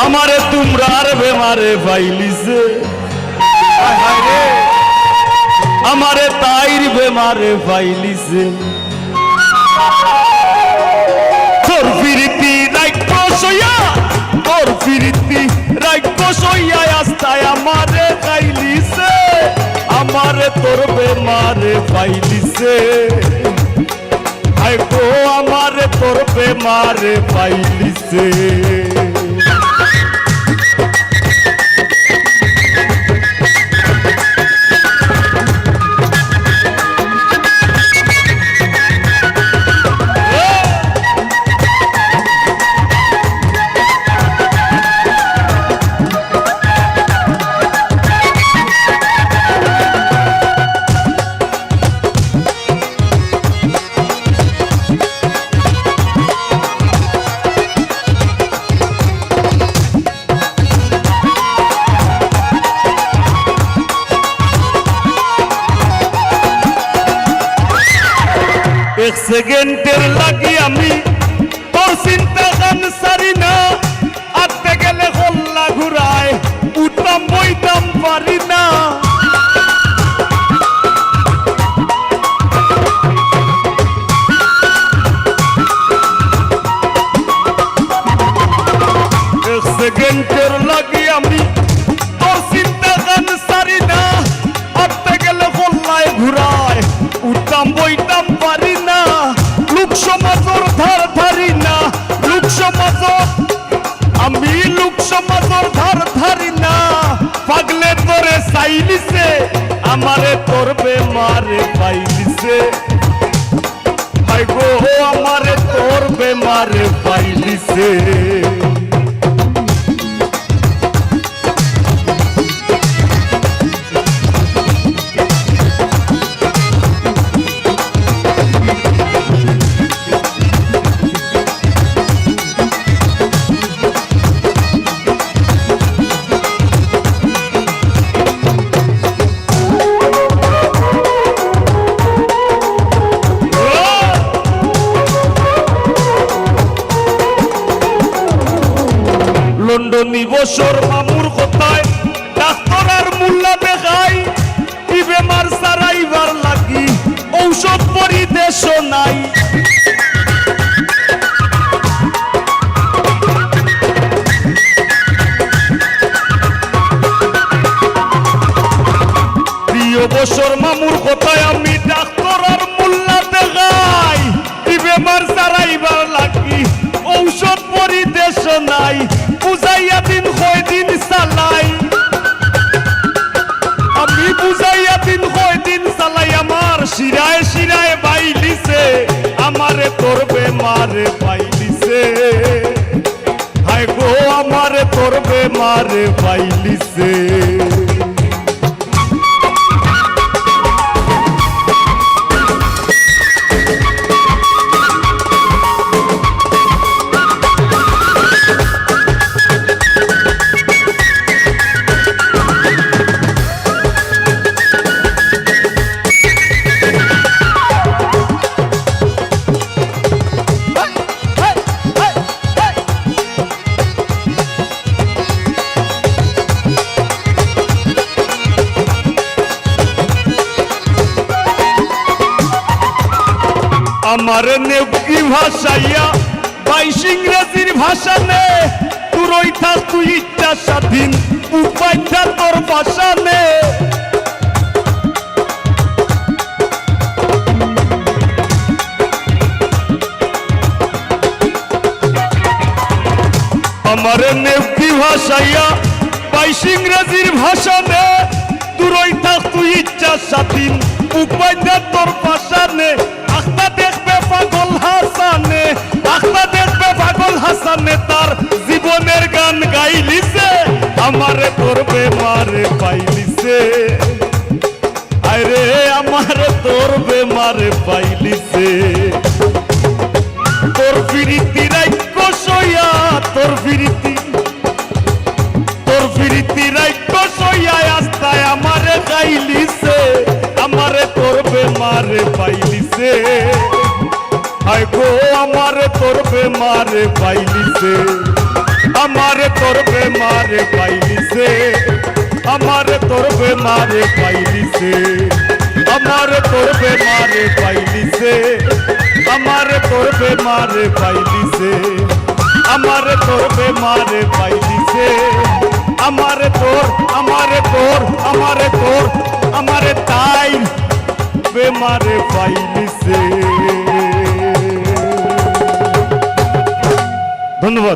আমারে তোমরার বেমারে পাইলিছে আমারে তাইর বেমারে পাইলিছে তোর ফিরিতি রাক্ষস হইয়া তোর ফিরিতি রাক্ষস হইয়া আস্তায় আমারে খাইলিছে আমারে তোর বেমারে পাইলিছে আই গো আমারে তোর বেমারে পাইলিছে এক সেকেন্ডের লাগি আমি তোর চিন্তা গান সারি না আটতে গেলে হল্লা ঘুরায় উঠতাম বইতাম পারি না এক সেকেন্ডের লাগি আমি তোর চিন্তা গান সারি না আটতে গেলে হল্লায় ঘুরায় উঠতাম বইতাম পারি না লোক সমাজর ধার ধারি না লোক সমাজর আমি লোক সমাজর ধার ধারি না পাগলে তোরে চাইলিছে আমারে তোর বেমারে পাইলিছে হাই গো আমারে তোর বেমারে পাইলিছে লন্ডনী বছর মামুর কথায় ডাক্তার আর মুল্লা দেখাই কি বেমার সারাইবার লাগি ঔষধ পরিদেশ নাই প্রিয় বছর মামুর কথায় আমি ডাক্তার আর মুল্লা দেখাই কি বেমার সারাইবার লাগি ঔষধ পরিদেশ নাই বুঝাইয়া দিন কয় দিন চালাই আমি বুঝাইয়া দিন কয় দিন চালাই আমার শিরায় শিরায় বাইলিছে আমারে তোর বেমারে পাইলিছে হায় গো আমারে তোর বেমারে পাইলিছে আমার নেকি ভাষাইয়া বাইশ ইংরেজির ভাষা নে তুই থাক তুই ইচ্ছা স্বাধীন উপায়টা তোর ভাষা নে আমার নেকি ভাষাইয়া বাইশ ইংরেজির ভাষা নে তুই থাক তুই ইচ্ছা স্বাধীন উপায়টা তোর ভাষা নে আখতা দেখবে পাগল হাসানে আখতা দেখবে পাগল হাসানে তার জীবনের গান গাইলিছে আমারে তোর বেমারে পাইলিছে আরে আমারে তোর বেমারে পাইলিছে তোর ফিরিতি রাক্ষস হইয়া তোর ফিরিতি রাক্ষস হইয়া আস্তায় আমারে গাইলিছে আমারে তোর বেমারে পাইলিছে হায় গো আমারে তোর বেমারে পাইলিছে আমারে তোর বেমারে পাইলিছে আমারে তোর বেমারে পাইলিছে আমারে তোর বেমারে পাইলিছে আমারে তোর বেমারে পাইলিছে আমারে তোর বেমারে পাইলিছে আমারে তোর আমারে তোর আমারে তোর আমারে তাই বেমারে পাইলিছে। ধন্যবাদ।